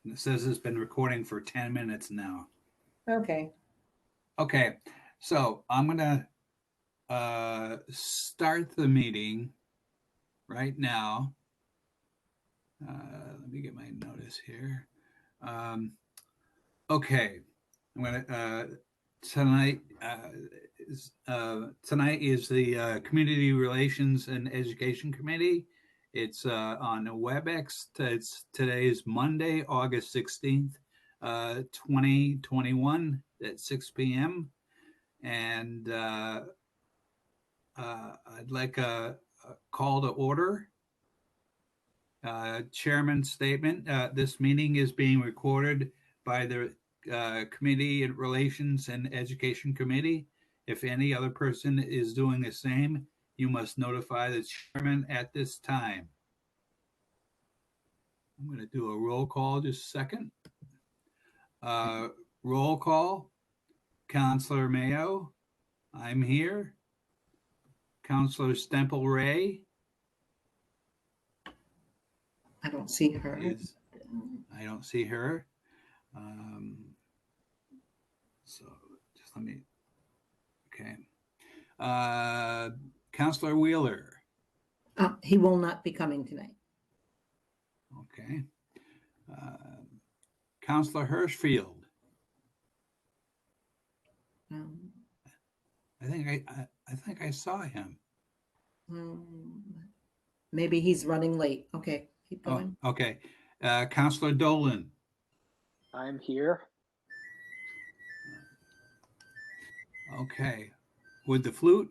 It says it's been recording for 10 minutes now. Okay. Okay, so I'm gonna start the meeting right now. Let me get my notice here. Um, okay, I'm gonna tonight. Tonight is the Community Relations and Education Committee. It's on WebEx. Today is Monday, August 16th, 2021 at 6 p.m. And I'd like a call to order. Chairman's statement. This meeting is being recorded by the Community Relations and Education Committee. If any other person is doing the same, you must notify the chairman at this time. I'm going to do a roll call just a second. Roll call. Counselor Mayo, I'm here. Counselor Stemple Ray. I don't see her. I don't see her. So just let me, okay. Counselor Wheeler. He will not be coming tonight. Okay. Counselor Hirschfield. I think I saw him. Maybe he's running late. Okay, keep going. Oh, okay. Counselor Dolan. I'm here. Okay. With the flute?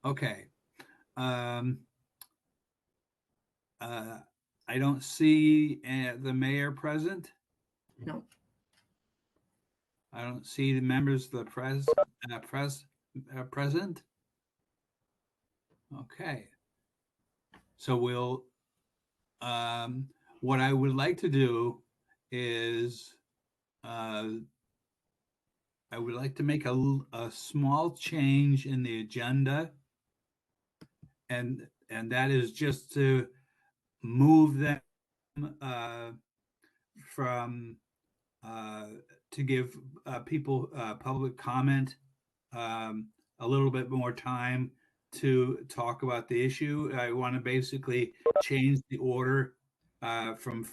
Okay. I don't see the mayor present. No. I don't see the members of the present. Okay. So we'll, what I would like to do is, I would like to make a small change in the agenda, and that is just to move them from to give people public comment a little bit more time to talk about the issue. I want to basically change the order from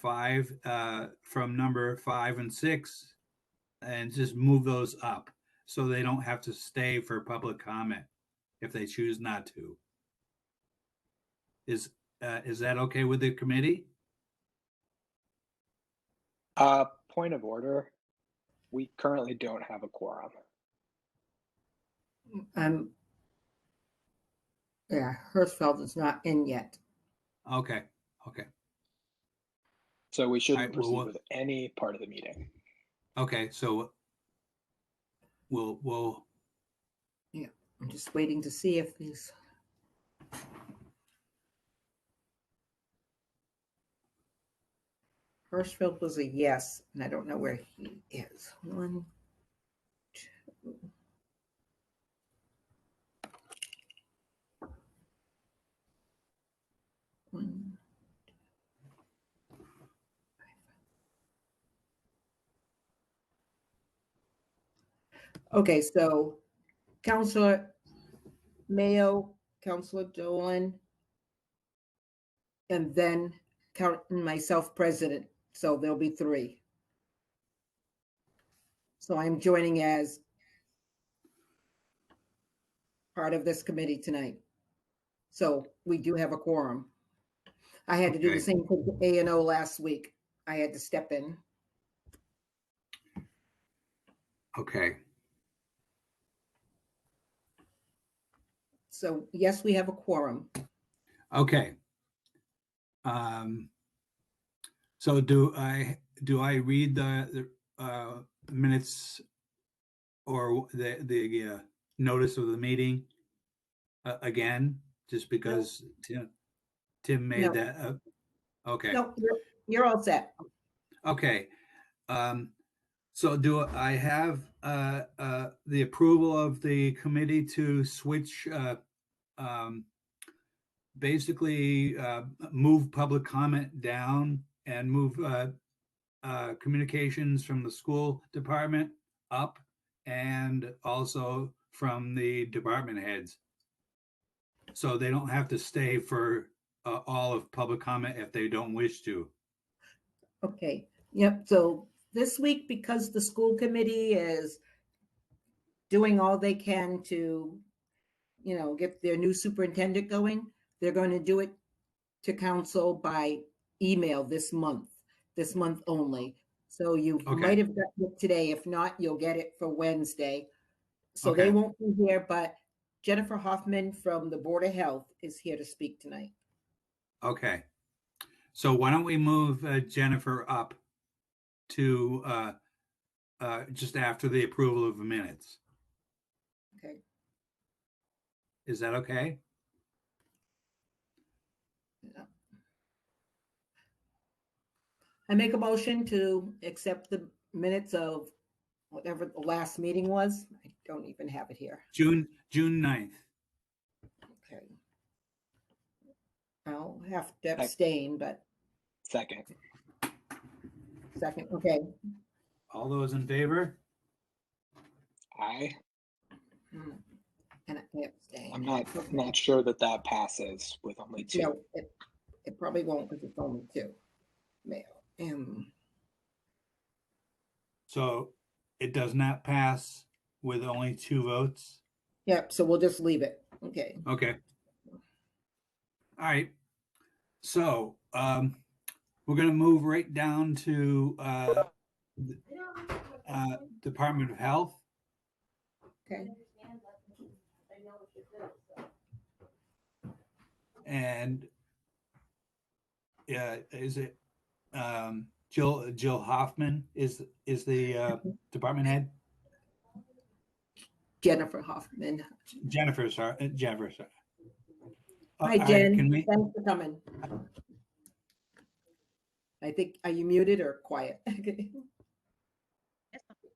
number 5 and 6, and just move those up so they don't have to stay for public comment if they choose not to. Is that okay with the committee? Point of order. We currently don't have a quorum. Yeah, Hirschfeld is not in yet. Okay. So we shouldn't proceed with any part of the meeting. Okay, so we'll. Yeah, I'm just waiting to see if he's. Hirschfeld was a yes, and I don't know where he is. 1, 2. Okay, so Counselor Mayo, Counselor Dolan, and then myself, President. So there'll be 3. So I'm joining as part of this committee tonight. So we do have a quorum. I had to do the same thing for A&O last week. I had to step in. Okay. So yes, we have a quorum. Okay. So do I read the minutes or the notice of the meeting again, just because Tim made that? Okay. No, you're all set. Okay. So do I have the approval of the committee to switch, basically move public comment down and move communications from the school department up, and also from the department heads. So they don't have to stay for all of public comment if they don't wish to. Okay, yep, so this week, because the school committee is doing all they can to, get their new superintendent going, they're going to do it to council by email this month only. So you Okay. might have gotten it today. If not, you'll get it for Wednesday. So they Okay. won't be here, but Jennifer Hoffman from the Board of Health is here to speak tonight. Okay. So why don't we move Jennifer up to just after the approval of the minutes? Okay. Is that okay? I make a motion to accept the minutes of whatever the last meeting was. I don't even have it here. June 9th. Okay. I'll have to abstain, but Second. second, okay. All those in favor? Aye. And I abstain. I'm not sure that passes with only two. No, it probably won't because it's only two. Mail. So it does not pass with only 2 votes? Yep, so we'll just leave it. Okay. Okay. All right. So we're going to move right down to Department of Health. Okay. And is it Jill Hoffman is the department head? Jennifer Hoffman. Jennifer, sorry. Jennifer, sorry. Hi, Jen. Can we? Thanks for coming. I think, are you muted or quiet? You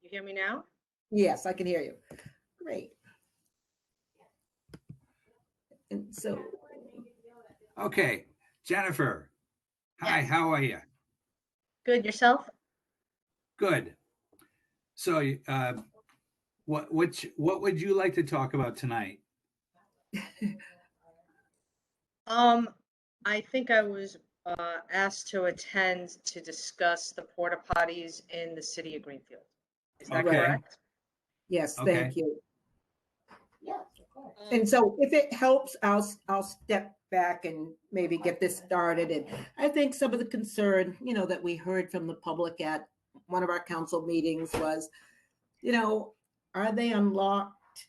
hear me now? Yes, I can hear you. Great. And so, Okay, Jennifer. Hi, Yes. how are you? Good, yourself? Good. So, what would you like to talk about tonight? I think I was asked to attend to discuss the porta potties in the city of Greenfield. Is that Okay. correct? yes, Okay. thank you. Yes. And so if it helps, I'll step back and maybe get this started. And I think some of the concern, that we heard from the public at one of our council meetings was, are they unlocked,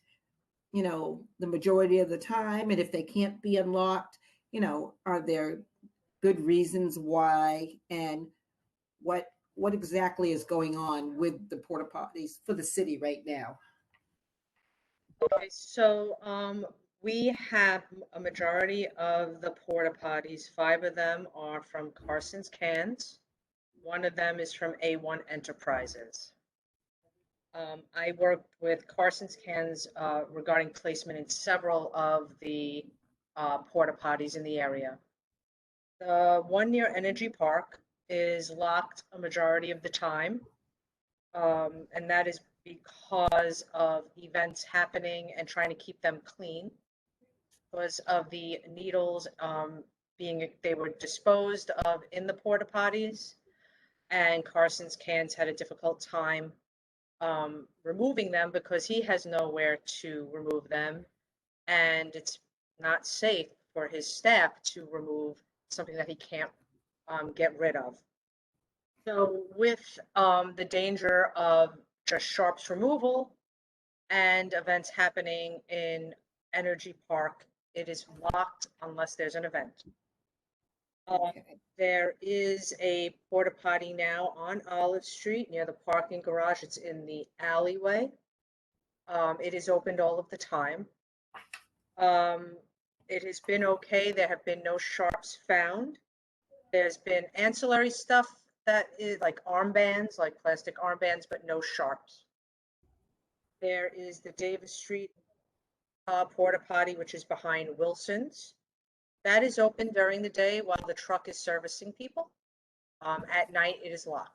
the majority of the time? And if they can't be unlocked, are there good reasons why? And what exactly is going on with the porta potties for the city right now? Okay, so we have a majority of the porta potties. 5 of them are from Carson's Cans. 1 of them is from A1 Enterprises. I worked with Carson's Cans regarding placement in several of the porta potties in the area. The one near Energy Park is locked a majority of the time, and that is because of events happening and trying to keep them clean. Because of the needles they were disposed of in the porta potties, and Carson's Cans had a difficult time removing them because he has nowhere to remove them, and it's not safe for his staff to remove something that he can't get rid of. So with the danger of just sharps removal and events happening in Energy Park, it is locked unless there's an event. Okay. There is a porta potty now on Olive Street near the parking garage. It's in the alleyway. It is opened all of the time. It has been okay. There have been no sharps found. There's been ancillary stuff that is like armbands, like plastic armbands, but no sharps. There is the Davis Street porta potty, which is behind Wilson's. That is open during the day while the truck is servicing people. At night, it is locked.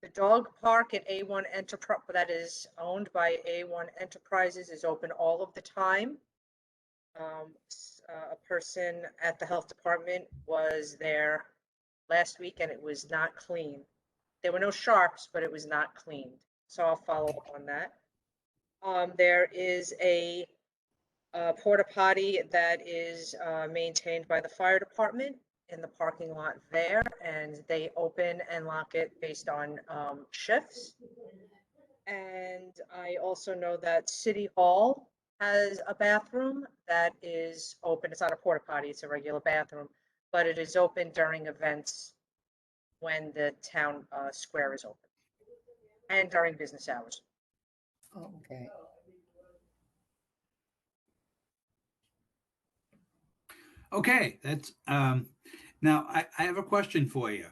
The dog park at A1 Enterprise, that is owned by A1 Enterprises, is open all of the time. A person at the health department was there last week and it was not clean. There were no sharps, but it was not cleaned. So I'll follow up on that. There is a porta potty that is maintained by the fire department in the parking lot there, and they open and lock it based on shifts. And I also know that City Hall has a bathroom that is open. It's not a porta potty, it's a regular bathroom, but it is open during events when the town square is open and during business hours. Okay. Okay, that's now I have a question for you.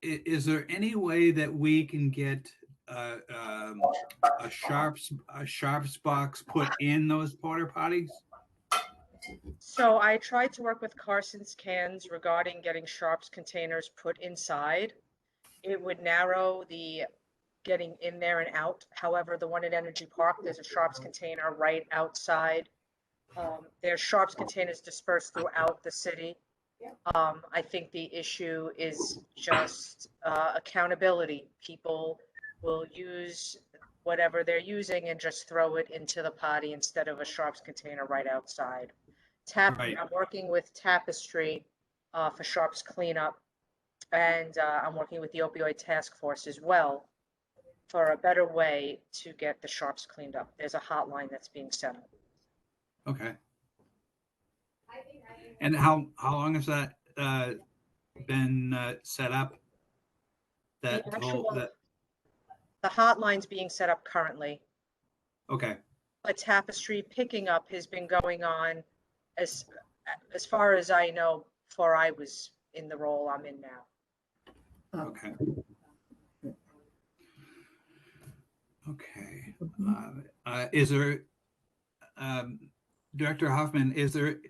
Is there any way that we can get a sharps box put in those porta potties? So I tried to work with Carson's Cans regarding getting sharps containers put inside. It would narrow the getting in there and out. However, the one at Energy Park, there's a sharps container right outside. There's sharps containers dispersed throughout the city. I think the issue is just accountability. People will use whatever they're using and just throw it into the potty instead of a sharps container right outside. Right. I'm working with Tapestry for sharps cleanup, and I'm working with the opioid task force as well for a better way to get the sharps cleaned up. There's a hotline that's being set up. Okay. And how long has that been set up? That The whole actual, that the hotline's being set up currently. okay. A Tapestry picking up has been going on as far as I know before I was in the role I'm in now. Okay. Okay. Is there, Director Hoffman, is there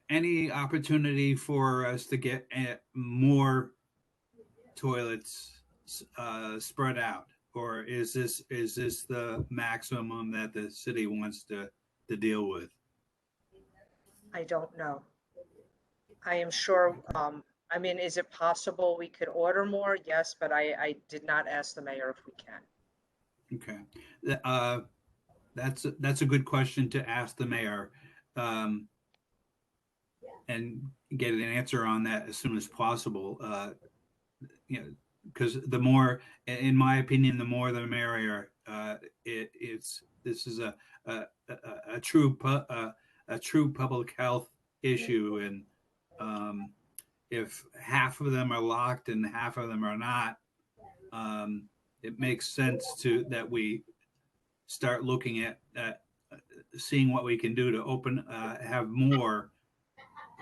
any opportunity for us to get more toilets spread out, or is this the maximum that the city wants to deal with? I don't know. I am sure, I mean, is it possible we could order more? Yes, but I did not ask the mayor if we can. Okay. That's a good question to ask the mayor, and get an answer on that as soon as possible. You know, because the more, in my opinion, the more the merrier. This is a true public health issue, and if half of them are locked and half of them are not, it makes sense that we start looking at seeing what we can do to have more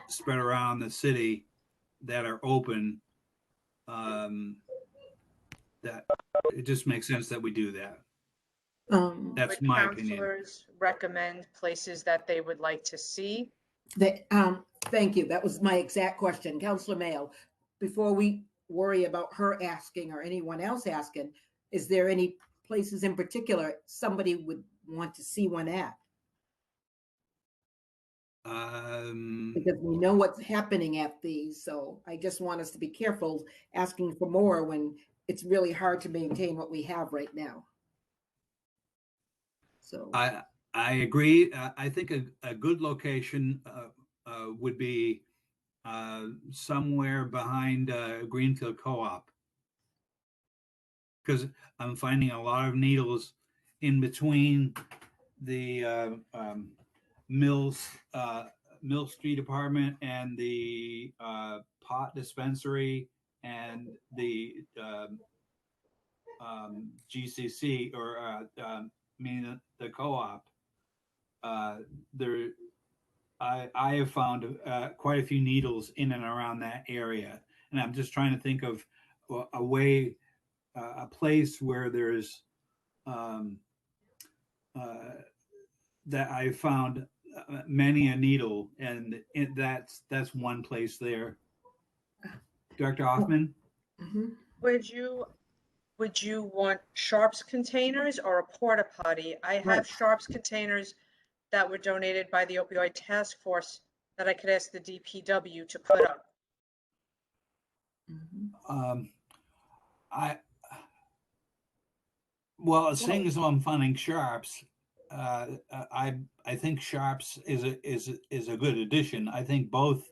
spread around the city that are open. That it just makes sense that we do that. That's Would my opinion. counselors recommend places that they would like to see? Thank you. That was my exact question. Councilor Mayo, before we worry about her asking or anyone else asking, is there any places in particular somebody would want to see one at? Because we know what's happening at these, so I just want us to be careful asking for more when it's really hard to maintain what we have right now. So I agree. I think a good location would be somewhere behind Greenfield Co-op, because I'm finding a lot of needles in between the Mill Street apartment and the pot dispensary and the GCC, or the co-op. I have found quite a few needles in and around that area, and I'm just trying to think of a way, a place where there's that I found many a needle, and that's one place there. Dr. Hoffman? Mhm. Would you want Sharps containers or a porta potty? I have Right. Sharps containers that were donated by the opioid task force that I could ask the DPW to put up. Mhm. I Well, seeing as I'm funding Sharps, I think Sharps is a good addition. I think both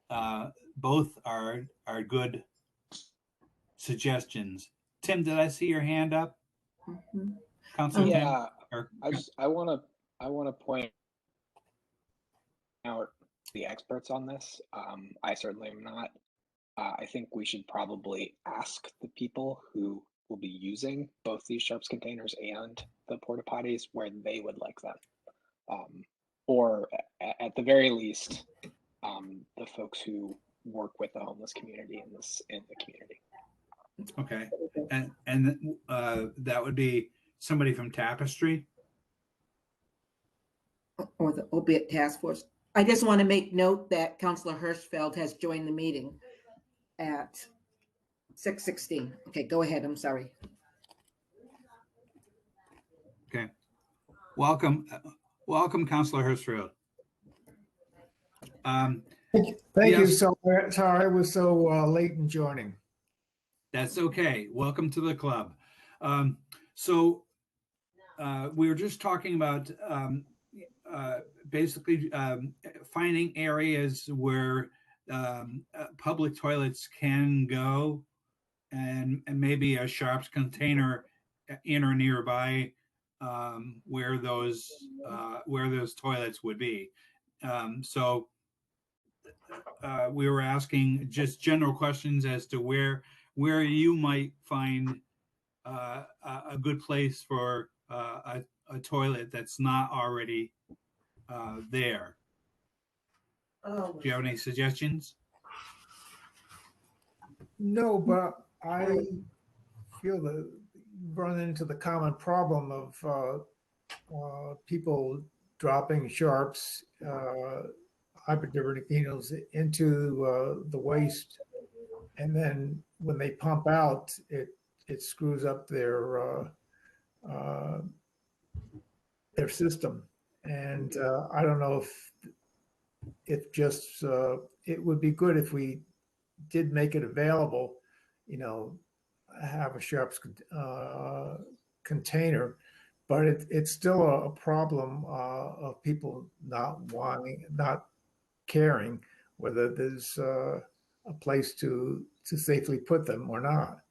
are good suggestions. Tim, did I see your hand up? Mhm. Councilor Tim? Yeah, Or, I want to point out the experts on this. I certainly am not. I think we should probably ask the people who will be using both these Sharps containers and the porta potties where they would like them. Or at the very least, the folks who work with the homeless community in the community. okay, and that would be somebody from Tapestry. Or the opiate task force. I just want to make note that Councillor Hirschfeld has joined the meeting at 6:16. Okay, go ahead. I'm sorry. Okay, welcome, Councilor Hirschfeld. Thank you. Yes. So sorry I was so late in joining. That's okay. Welcome to the club. So we were just talking about basically finding areas where public toilets can go, and maybe a Sharps container in or nearby where those toilets would be. So we were asking just general questions as to where you might find a good place for a toilet that's not already there. Do you have any suggestions? No, but I feel that you run into the common problem of people dropping Sharps, hypodermic needles into the waste, and then when they pump out, it screws up their system. And I don't know if just it would be good if we did make it available, have a Sharps container, but it's still a problem of people not caring whether there's a place to safely put them or not.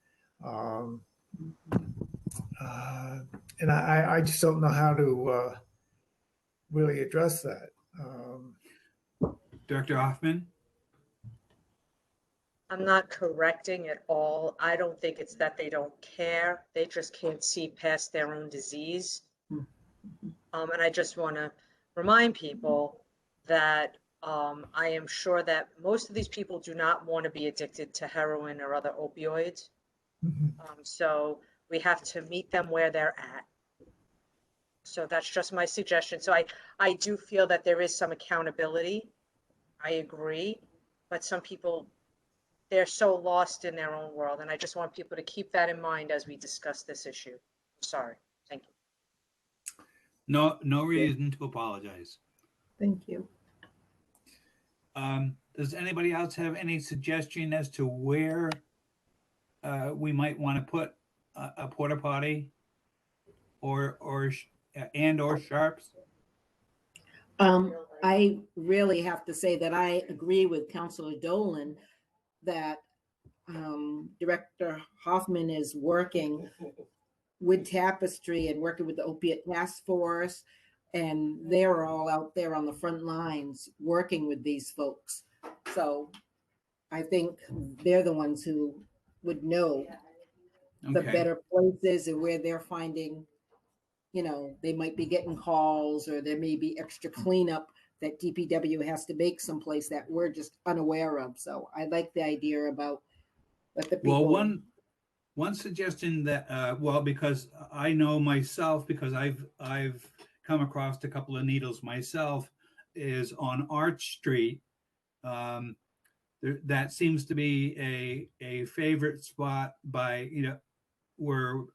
And I just don't know how to really address that. Dr. Hoffman? I'm not correcting at all. I don't think it's that they don't care. They just can't see past their own disease. And I just want to remind people that I am sure that most of these people do not want to be addicted to heroin or other opioids. So we have to meet them where they're at. So that's just my suggestion. So I do feel that there is some accountability. I agree. But some people, they're so lost in their own world. And I just want people to keep that in mind as we discuss this issue. Sorry. Thank you. No reason to apologize. Thank you. Does anybody else have any suggestion as to where we might want to put a porta potty or Sharps? I really have to say that I agree with Councillor Dolan that Director Hoffman is working with Tapestry and working with the Opiate Task Force, and they're all out there on the front lines working with these folks. So I think they're the ones who would know the better places and where they're finding, they might be getting calls or there may be extra cleanup that DPW has to make someplace that we're just unaware of. So I like the idea about let the people. Well, one suggestion that because I know myself, because I've come across a couple of needles myself is on Arch Street. That seems to be a favorite spot by, where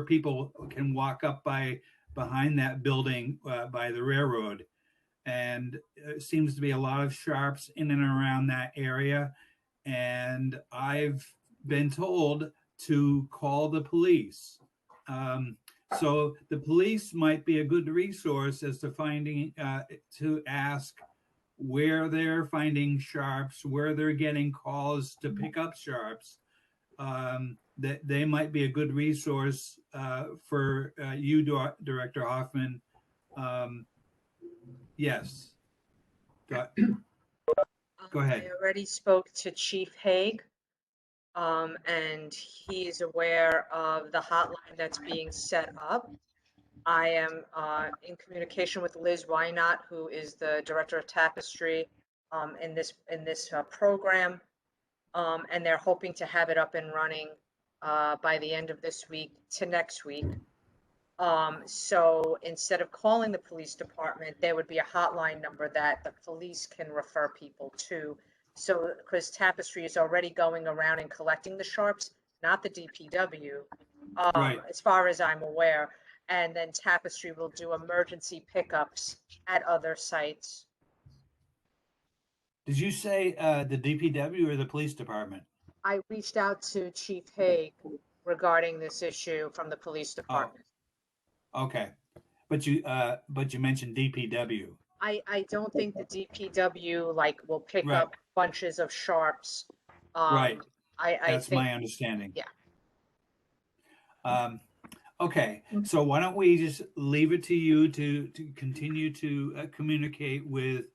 people can walk up behind that building by the railroad. And it seems to be a lot of sharps in and around that area. And I've been told to call the police. So the police might be a good resource as to finding, to ask where they're finding sharps, where they're getting calls to pick up sharps. That they might be a good resource for you, Director Hoffman. Yes. Go ahead. I already spoke to Chief Haig, and he's aware of the hotline that's being set up. I am in communication with Liz Wynot, who is the Director of Tapestry in this program, and they're hoping to have it up and running by the end of this week to next week. So instead of calling the police department, there would be a hotline number that the police can refer people to. So, because Tapestry is already going around and collecting the sharps, not the DPW, Right. as far as I'm aware. And then Tapestry will do emergency pickups at other sites. Did you say the DPW or the police department? I reached out to Chief Haig regarding this issue from the police department. Okay, but you mentioned DPW. I don't think the DPW will pick Right. up bunches of sharps. Right. I That's think, my understanding. yeah. Okay, so why don't we just leave it to you to continue to communicate with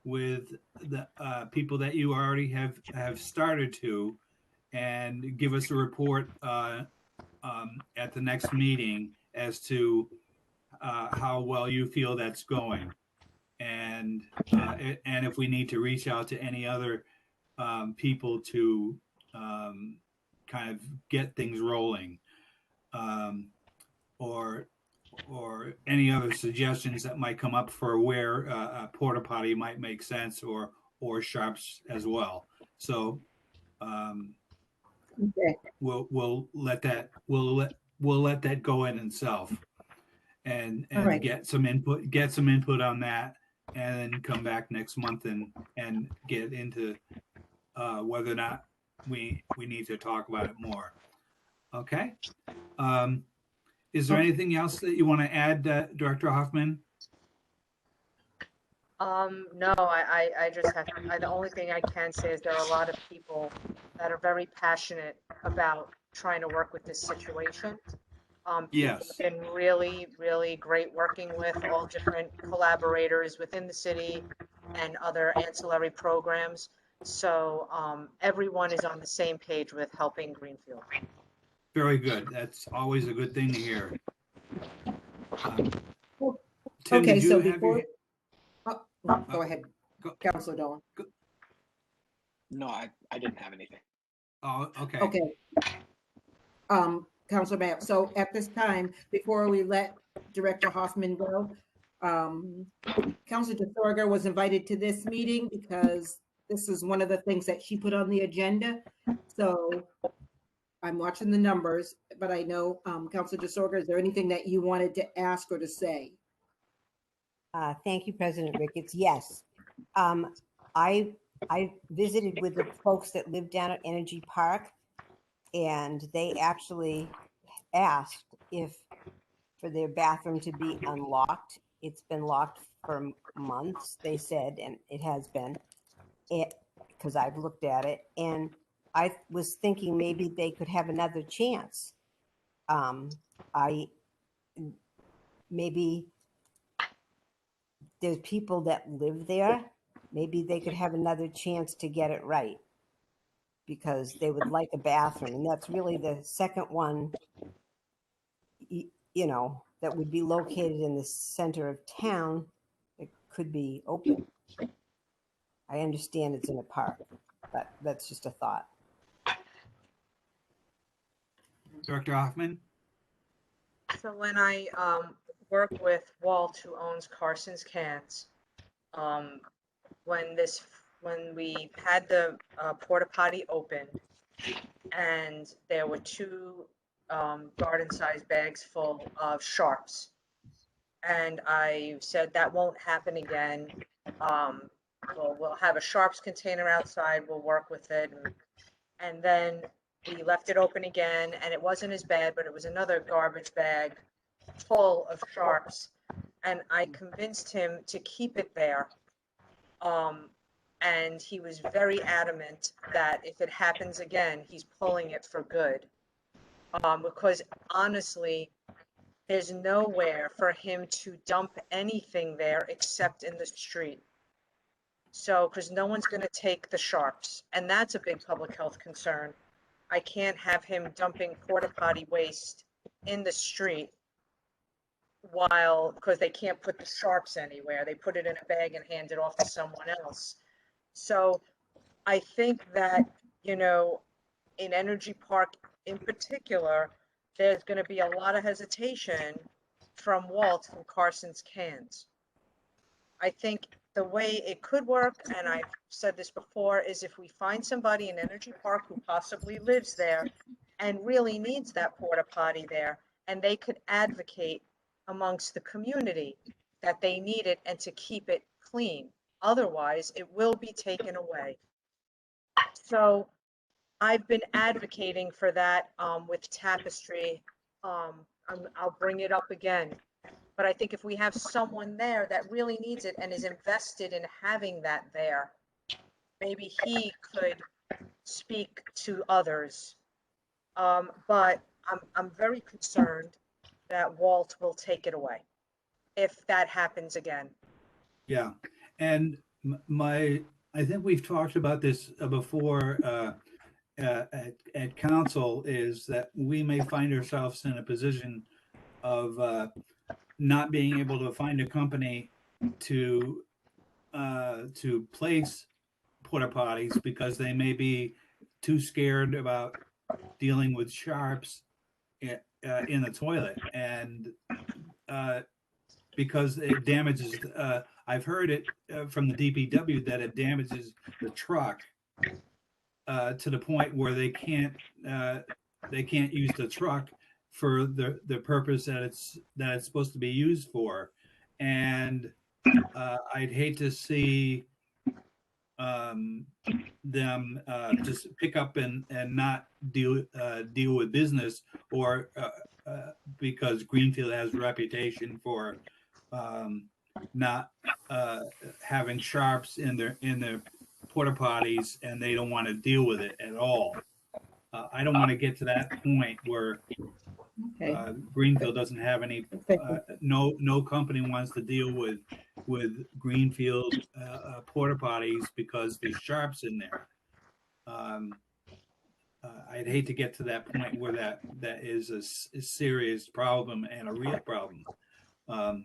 the people that you already have started to, and give us a report at the next meeting as to how well you feel that's going, and if we need to reach out to any other people to kind of get things rolling, or any other suggestions that might come up for where a porta potty might make sense, or sharps as well. So Okay. we'll let that go in itself, and All right. get some input on that, and then come back next month and get into whether or not we need to talk about it more. Okay. Is there anything else that you want to add, Director Hoffman? No, I just have, the only thing I can say is there are a lot of people that are very passionate about trying to work with this situation. Yes. It's been really, really great working with all different collaborators within the city and other ancillary programs. So everyone is on the same page with helping Greenfield. Very good. That's always a good thing to hear. Tim, Okay, did you so have before, your- go ahead, go- Councilor Dolan. No, I didn't have anything. Oh, okay. Okay. Councilor Mayor, so at this time, before we let Director Hoffman go, Councilor DeSorga was invited to this meeting because this is one of the things that she put on the agenda. So I'm watching the numbers, but I know, Councilor DeSorga, is there anything that you wanted to ask or to say? Thank you, President Ricketts. Yes. I visited with the folks that live down at Energy Park, and they actually asked for their bathroom to be unlocked. It's been locked for months, they said, and it has been, because I've looked at it, and I was thinking maybe they could have another chance. Maybe there's people that live there. Maybe they could have another chance to get it right, because they would like a bathroom. And that's really the second one, that would be located in the center of town that could be open. I understand it's in a park, but that's just a thought. Director Hoffman? So when I work with Walt, who owns Carson's Cans. When we had the porta potty open, and there were two garden-sized bags full of sharps. And I said that won't happen again. We'll have a sharps container outside. We'll work with it. And then we left it open again, and it wasn't as bad, but it was another garbage bag full of sharps. And I convinced him to keep it there. And he was very adamant that if it happens again, he's pulling it for good. Because honestly, there's nowhere for him to dump anything there except in the street. So, because no one's going to take the sharps, and that's a big public health concern. I can't have him dumping porta potty waste in the street because they can't put the sharps anywhere. They put it in a bag and hand it off to someone else. So I think that, in Energy Park in particular, there's going to be a lot of hesitation from Walt from Carson's Cans. I think the way it could work, and I've said this before, is if we find somebody in Energy Park who possibly lives there and really needs that porta potty there, and they could advocate amongst the community that they need it and to keep it clean. Otherwise, it will be taken away. So I've been advocating for that with Tapestry. I'll bring it up again. But I think if we have someone there that really needs it and is invested in having that there, maybe he could speak to others. But I'm very concerned that Walt will take it away if that happens again. Yeah, and I think we've talked about this before at council, is that we may find ourselves in a position of not being able to find a company to place porta potties because they may be too scared about dealing with sharps in the toilet, and because it damages. I've heard it from the DPW that it damages the truck to the point where they can't use the truck for the purpose that it's supposed to be used for, and I'd hate to see them just pick up and not deal with business, or because Greenfield has a reputation for not having sharps in their porta potties, and they don't want to deal with it at all. I don't want to get to that point where Greenfield doesn't have any. No company wants to deal with Greenfield porta potties because there's sharps in there. I'd hate to get to that point where that is a serious problem and a real problem.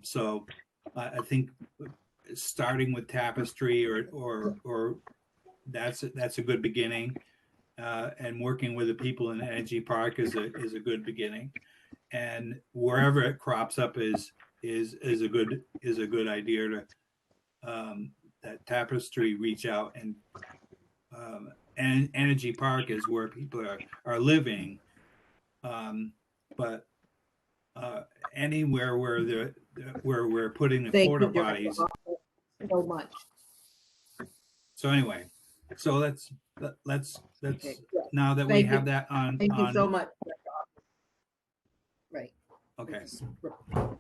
So I think starting with Tapestry or that's a good beginning, and working with the people in Energy Park is a good beginning, and wherever it crops up is a good idea to that Tapestry reach out, and Energy Park is where people are living, but anywhere where we're putting the porta potties. So much. So anyway, so let's Okay. now that we have that on. Thank you so much. Right. Okay. All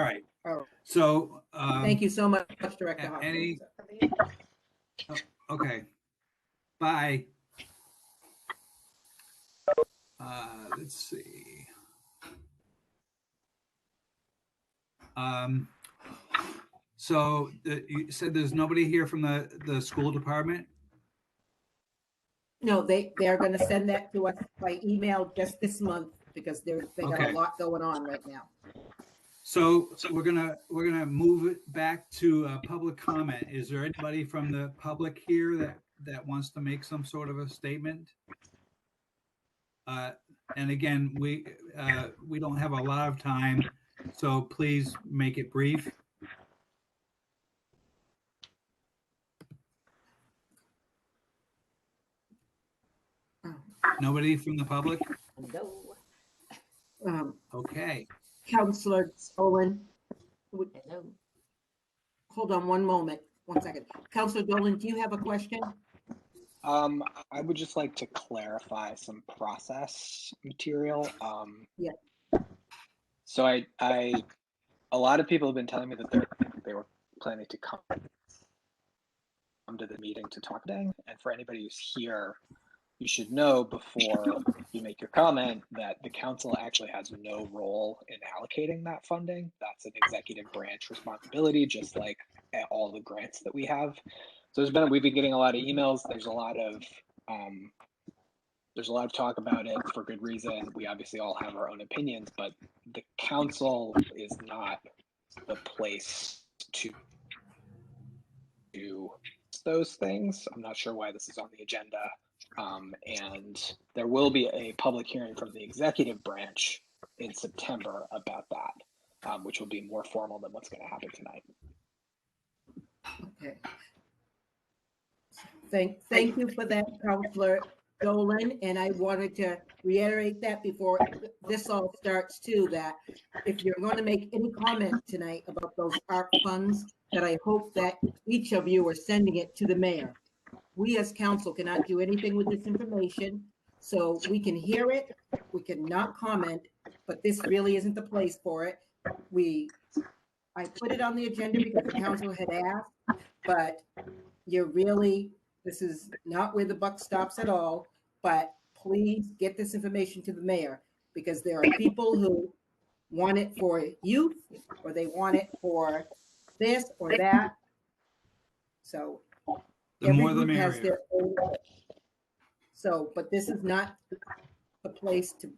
right. All right. So Thank you so much, Director any Hoffman. okay. Bye. Let's see. So you said there's nobody here from the school department? No, they are going to send that to us by email just this month because they got a lot going on right now. So we're gonna move it back to public comment. Is there anybody from the public here that wants to make some sort of a statement? And again, we don't have a lot of time, So please make it brief. Nobody from the public? No. Um, Okay. Counselor Dolan. Hold on one moment, 1 second. Counselor Dolan, do you have a question? I would just like to clarify some process material. Yeah. So a lot of people have been telling me that they were planning to come to the meeting to talk today. And for anybody who's here, you should know before you make your comment that the council actually has no role in allocating that funding. That's an executive branch responsibility, just like all the grants that we have. So we've been getting a lot of emails. There's a lot of talk about it for good reason. We obviously all have our own opinions, but the council is not the place to do those things. I'm not sure why this is on the agenda. And there will be a public hearing from the executive branch in September about that, which will be more formal than what's going to happen tonight. Okay. Thank you for that, Counselor Dolan. And I wanted to reiterate that before this all starts too, that if you're going to make any comment tonight about those ARP funds, that I hope that each of you are sending it to the mayor. We as council cannot do anything with this information, so we can hear it, we can not comment, but this really isn't the place for it. I put it on the agenda because the council had asked, but this is not where the buck stops at all, but please get this information to the mayor, because there are people who want it for youth, or they want it for this or that. So The more the merrier. So, but this is not the place to,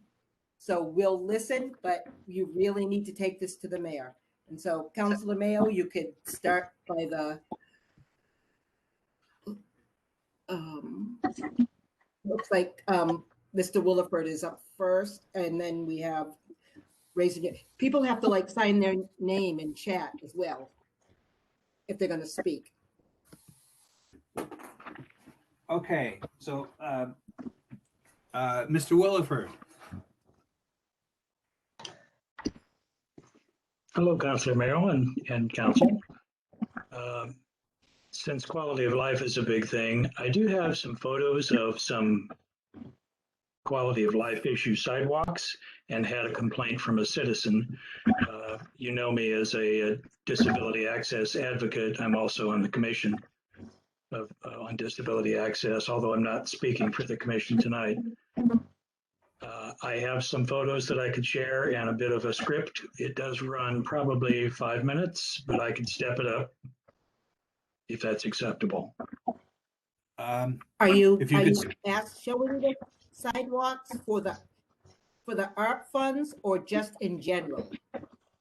so we'll listen, but you really need to take this to the mayor. And so, Councilor Mayo, you could start by the, looks like Mr. Williford is up first, and then we have raising it. People have to like sign their name in chat as well, if they're gonna speak. Okay, so Mr. Williford. Hello, Councilor Merrill and Council. Since quality of life is a big thing, I do have some photos of some quality of life issue sidewalks, and had a complaint from a citizen. You know me as a disability access advocate. I'm also on the commission on disability access, although I'm not speaking for the commission tonight. I have some photos that I could share and a bit of a script. It does run probably 5 minutes, but I could step it up if that's acceptable. Are you If you showing the sidewalks for the ARP funds, or just in general?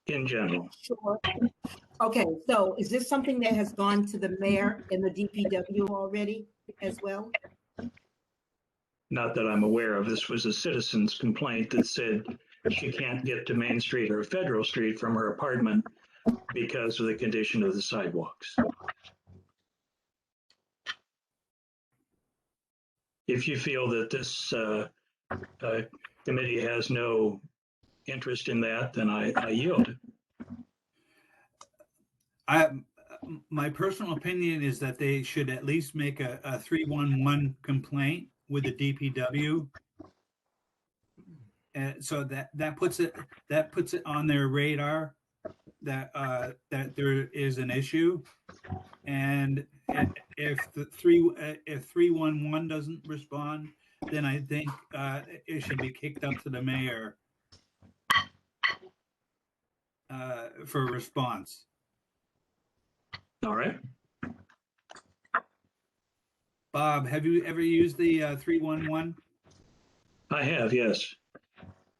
In general. Sure. Okay, so is this something that has gone to the mayor and the DPW already as well? Not that I'm aware of. This was a citizen's complaint that said she can't get to Main Street or Federal Street from her apartment because of the condition of the sidewalks. If you feel that this committee has no interest in that, then I yield. My personal opinion is that they should at least make a 311 complaint with the DPW. And so that puts it on their radar that there is an issue. And if 311 doesn't respond, then I think it should be kicked up to the mayor for a response. All right. Bob, have you ever used the 311? I have, yes.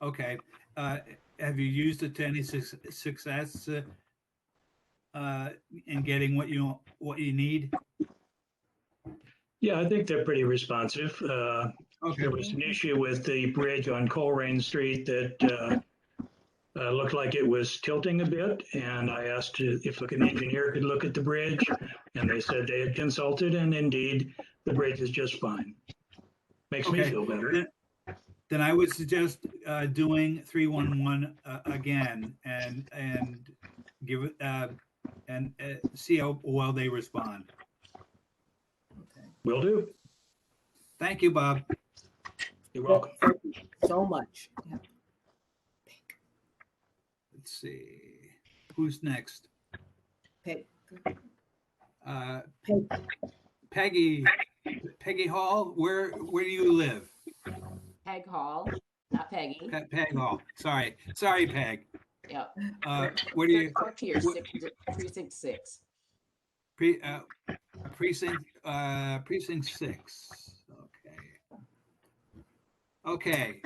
Okay. Have you used it to any success in getting what you need? Yeah, I think they're pretty responsive. Okay. There was an issue with the bridge on Coleraine Street that looked like it was tilting a bit, and I asked if an engineer could look at the bridge, and they said they had consulted, and indeed, the bridge is just fine. Makes me Okay. feel better. Then I would suggest doing 311 again and give it and see how well they respond. Okay. Will do. Thank you, Bob. You're welcome. Thank you so much. Yeah. Let's see. Who's next? Peg. Peggy. Peggy Hall, where do you live? Peg Hall, not Peggy. Peg Hall. Sorry, Peg. Yep. Where do you? Clerk here, what- 366. Precinct 6. Okay.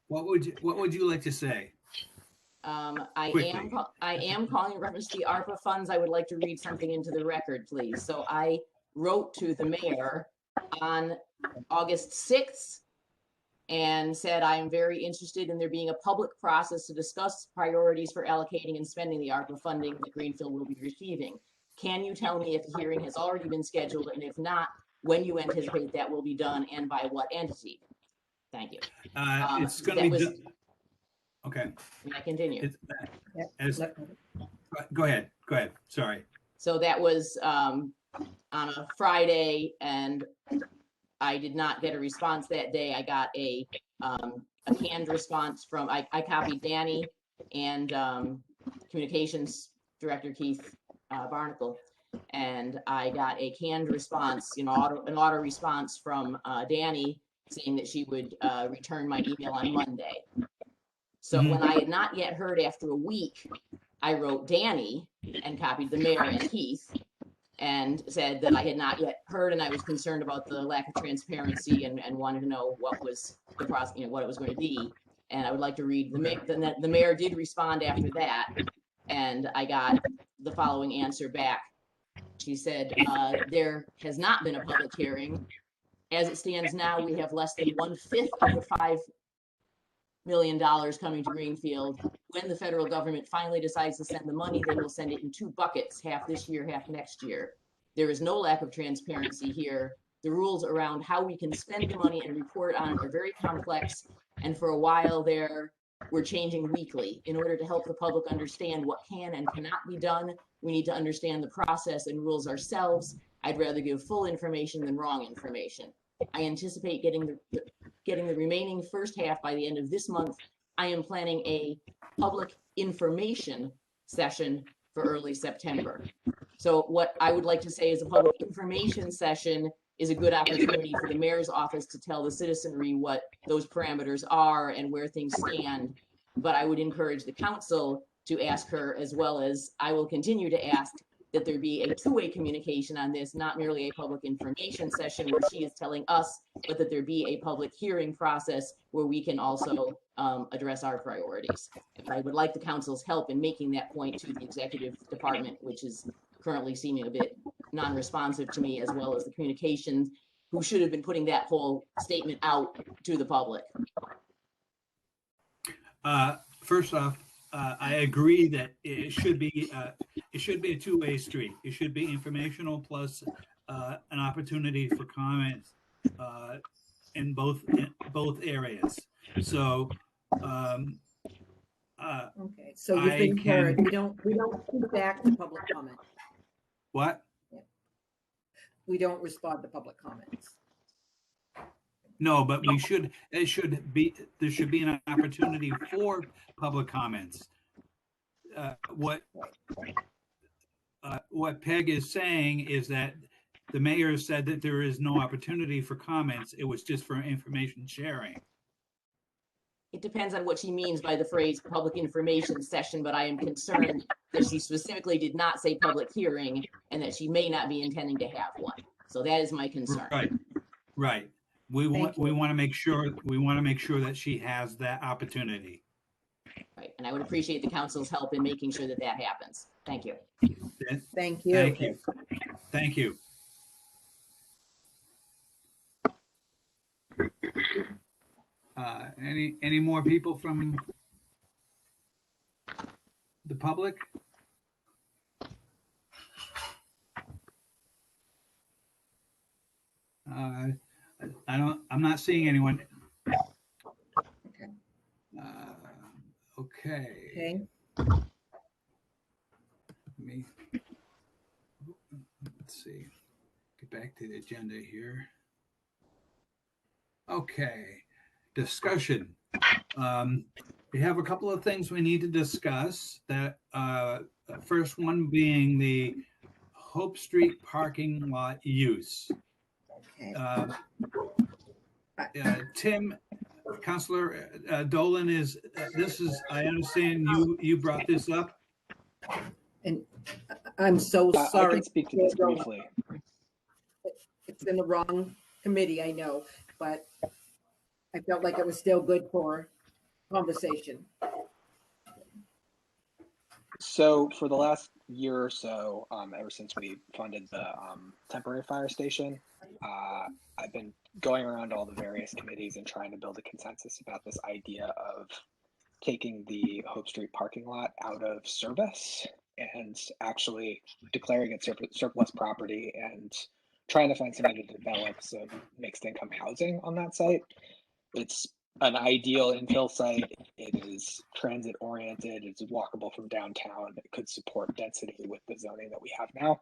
What would you like to say? I Quickly. am calling in reference to the ARPA funds. I would like to read something into the record, please. So I wrote to the mayor on August 6th and said, I am very interested in there being a public process to discuss priorities for allocating and spending the ARPA funding that Greenfield will be receiving. Can you tell me if a hearing has already been scheduled, and if not, when you anticipate that will be done and by what entity? Thank you. It's going to be done. Okay. May I continue? Go ahead. Sorry. So that was on a Friday, and I did not get a response that day. I got a canned response from, I copied Danny and Communications Director Keith Barnacle, and I got a canned response, an auto response from Danny saying that she would return my email on Monday. So when I had not yet heard after a week, I wrote Danny and copied the mayor and Keith and said that I had not yet heard, and I was concerned about the lack of transparency and wanted to know what was the process, what it was going to be. And I would like to read the mayor did respond after that, and I got the following answer back. She said, there has not been a public hearing. As it stands now, we have less than 1/5 of the $5 million coming to Greenfield. When the federal government finally decides to send the money, they will send it in 2 buckets, half this year, half next year. There is no lack of transparency here. The rules around how we can spend the money and report on it are very complex, and for a while there, we're changing weekly. In order to help the public understand what can and cannot be done, we need to understand the process and rules ourselves. I'd rather give full information than wrong information. I anticipate getting the remaining first half by the end of this month. I am planning a public information session for early September. So what I would like to say is a public information session is a good opportunity for the mayor's office to tell the citizenry what those parameters are and where things stand. But I would encourage the council to ask her, as well as I will continue to ask, that there be a 2-way communication on this, not merely a public information session where she is telling us, but that there be a public hearing process where we can also address our priorities. And I would like the council's help in making that point to the executive department, which is currently seeming a bit non-responsive to me, as well as the communications, who should have been putting that whole statement out to the public. First off, I agree that it should be a 2-way street. It should be informational plus an opportunity for comments in both areas. So Okay, so you've been heard. We don't feed back to public comment. what? We don't respond to public comments. No, but there should be an opportunity for public comments. What Peg is saying is that the mayor said that there is no opportunity for comments. It was just for information sharing. It depends on what she means by the phrase public information session, but I am concerned that she specifically did not say public hearing and that she may not be intending to have one. So that is my concern. Right. We want to make sure that she has that opportunity. Right, and I would appreciate the council's help in making sure that that happens. Thank you. Thank you. Thank you. Thank you. Any more people from the public? I'm not seeing anyone. Okay. Okay. Okay. Let's see. Get back to the agenda here. Okay. Discussion. We have a couple of things we need to discuss. That first one being the Hope Street parking lot use. Okay. Tim, Councilor Dolan is. This is. I understand you brought this up. And I'm so I sorry. can speak to this briefly. It's in the wrong committee, I know, but I felt like it was still good for conversation. So for the last year or so, ever since we funded the temporary fire station, I've been going around all the various committees and trying to build a consensus about this idea of taking the Hope Street parking lot out of service and actually declaring it surplus property and trying to find somebody to develop some mixed income housing on that site. It's an ideal infill site. It is transit oriented. It's walkable from downtown. It could support density with the zoning that we have now.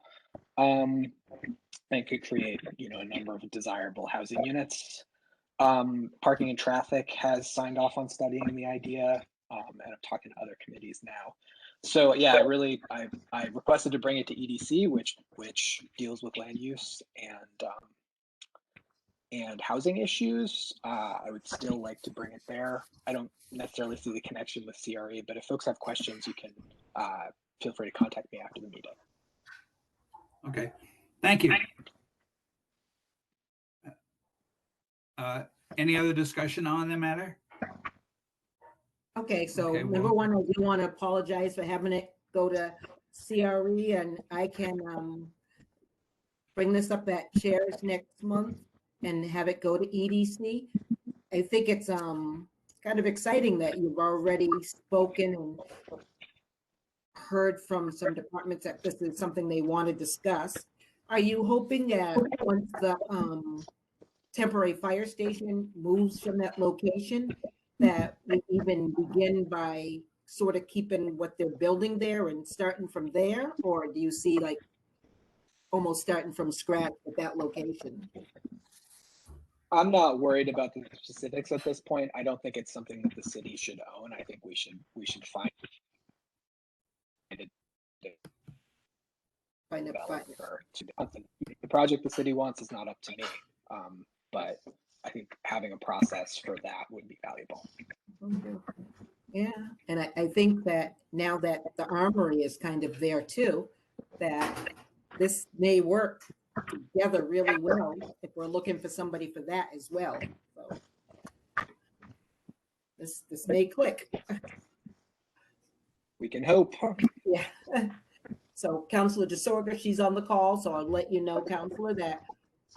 And could create, a number of desirable housing units. Parking and Traffic has signed off on studying the idea, and I'm talking to other committees now. So yeah, I requested to bring it to EDC, which deals with land use and housing issues. I would still like to bring it there. I don't necessarily see the connection with CRE, but if folks have questions, you can feel free to contact me after the meeting. Okay, thank you. Any other discussion on the matter? Okay, so Okay, number well- one, I do want to apologize for having it go to CRE, and I can bring this up at chairs next month and have it go to EDC. I think it's kind of exciting that you've already spoken and heard from some departments that this is something they want to discuss. Are you hoping that once the temporary fire station moves from that location, that we even begin by sort of keeping what they're building there and starting from there? Or do you see like almost starting from scratch at that location? I'm not worried about the specifics at this point. I don't think it's something that the city should own. I think we should find it. Find a The project the city wants is not up to me, but I think having a process for that would be valuable. Yeah, and I think that now that the armory is kind of there too, that this may work together really well if we're looking for somebody for that as well. So this may click. We can hope. Yeah. So Councilor DeSorga, she's on the call, so I'll let you know, Councilor, that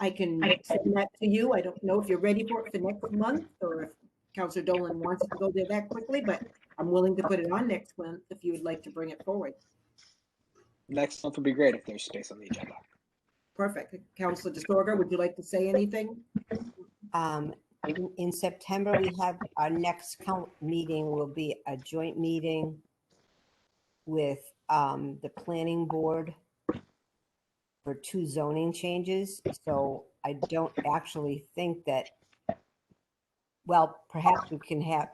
I can send that to you. I don't know if you're ready for it for next month or if Councilor Dolan wants to go there that quickly, but I'm willing to put it on next month if you would like to bring it forward. Next month would be great if there's space on the agenda. Perfect. Councilor DeSorga, would you like to say anything? In September, we have our next meeting will be a joint meeting with the planning board for 2 zoning changes. So I don't actually think that, well, perhaps we can have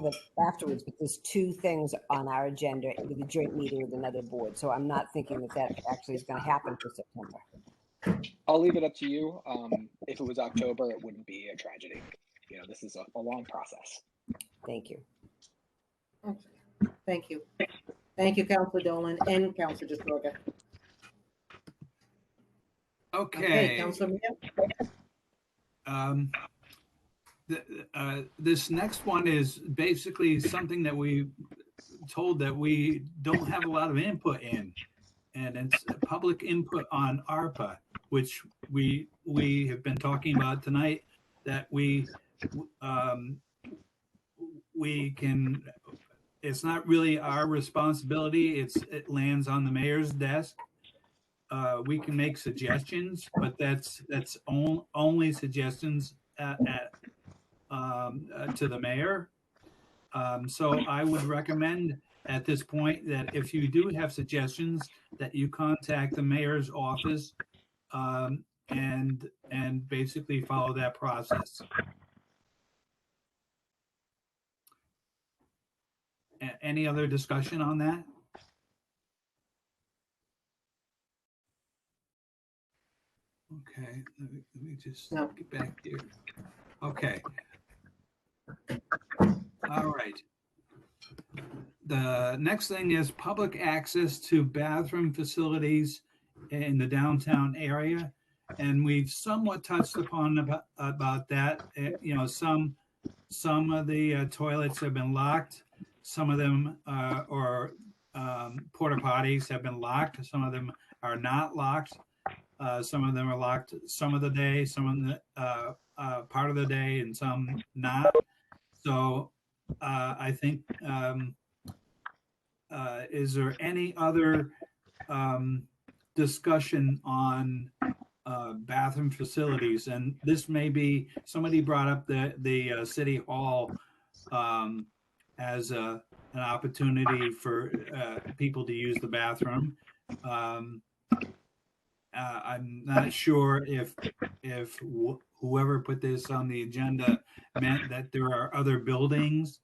it afterwards, but there's 2 things on our agenda with a joint meeting with another board. So I'm not thinking that that actually is going to happen for September. I'll leave it up to you. If it was October, it wouldn't be a tragedy. This is a long process. Thank you. Thank you. Thank you, Councilor Dolan and Councilor DeSorga. Okay. Councilor Mayo? This next one is basically something that we told that we don't have a lot of input in, and it's public input on ARPA, which we have been talking about tonight, that we can it's not really our responsibility. It lands on the mayor's desk. We can make suggestions, but that's only suggestions to the mayor. So I would recommend at this point that if you do have suggestions, that you contact the mayor's office and basically follow that process. Any other discussion on that? Okay, let me just No. get back here. Okay. All right. The next thing is public access to bathroom facilities in the downtown area. And we've somewhat touched upon about that. You know, some of the toilets have been locked. Some of them or porta potties have been locked. Some of them are not locked. Some of them are locked some of the day, some of the part of the day, and some not. So I think, is there any other discussion on bathroom facilities? And this may be, somebody brought up the city hall as an opportunity for people to use the bathroom. I'm not sure if whoever put this on the agenda meant that there are other buildings,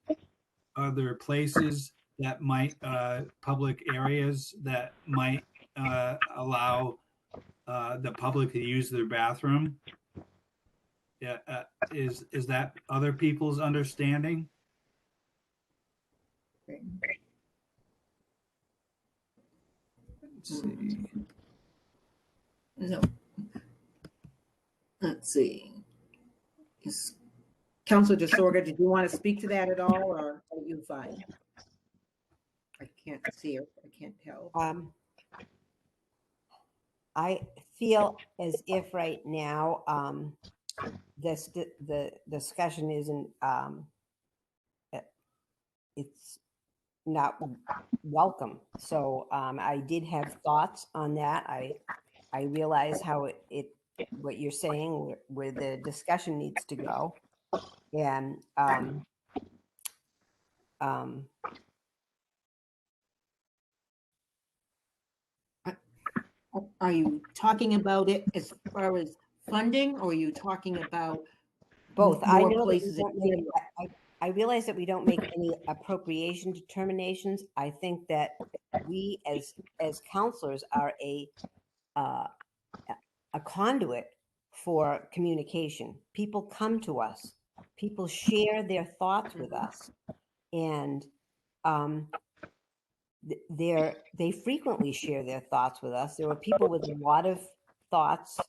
other places that might, public areas that might allow the public to use their bathroom. Yeah, is that other people's understanding? Let's see. No. Let's see. Councilor DeSorga, did you want to speak to that at all, or are you fine? I can't see her. I can't tell. I feel as if right now the discussion isn't it's not welcome. So I did have thoughts on that. I realize how what you're saying, where the discussion needs to go, and Are you talking about it as far as funding, or are you talking about both? I more know that we places don't in make, I realize that we don't make any appropriation determinations. I think that we as counselors are a conduit for communication. People come to us, people share their thoughts with us, and they frequently share their thoughts with us. There were people with a lot of thoughts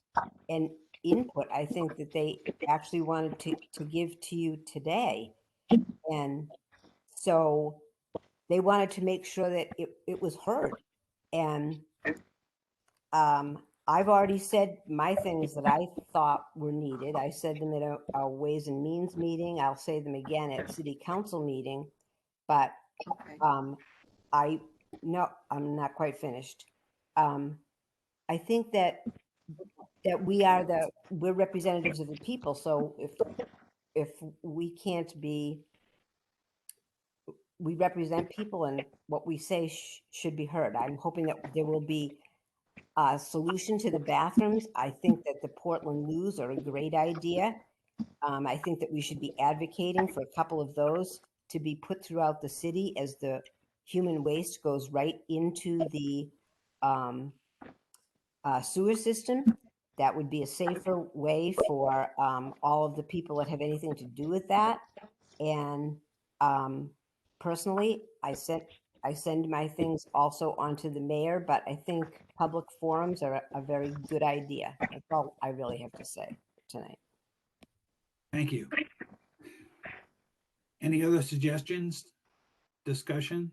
and input, I think, that they actually wanted to give to you today. And so they wanted to make sure that it was heard. And I've already said my things that I thought were needed. I said them at a Ways and Means meeting. I'll say them again at City Council meeting. But Okay. no, I'm not quite finished. I think that we're representatives of the people. So if we can't be, we represent people, and what we say should be heard. I'm hoping that there will be a solution to the bathrooms. I think that the Portland loos are a great idea. I think that we should be advocating for a couple of those to be put throughout the city, as the human waste goes right into the sewer system. That would be a safer way for all of the people that have anything to do with that. And personally, I send my things also onto the mayor, but I think public forums are a very good idea. That's all I really have to say tonight. Thank you. Any other suggestions, discussion?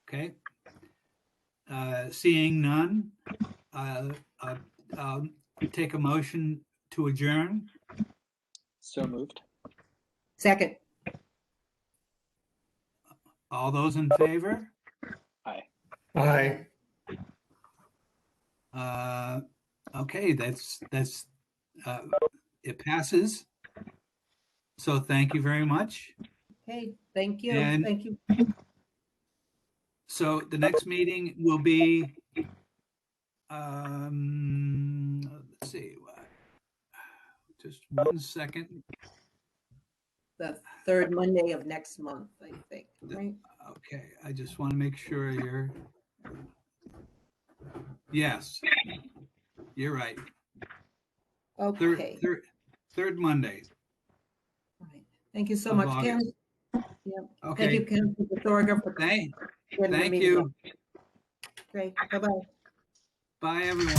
Okay. Seeing none, I'll take a motion to adjourn. So moved. Second. All those in favor? Aye. Aye. Okay, it passes. So thank you very much. Okay, thank you. And- Thank you. So the next meeting will be, let's see, just 1 second. The third Monday of next month, I think, right? Okay, I just want to make sure you're, yes, you're right. Okay. Third Monday. All right. Thank you so Of much, August. Ken. Yep. Thank Okay, you, Ken Thorga, for thank joining the meeting. you. Great. Bye-bye. Bye, everyone.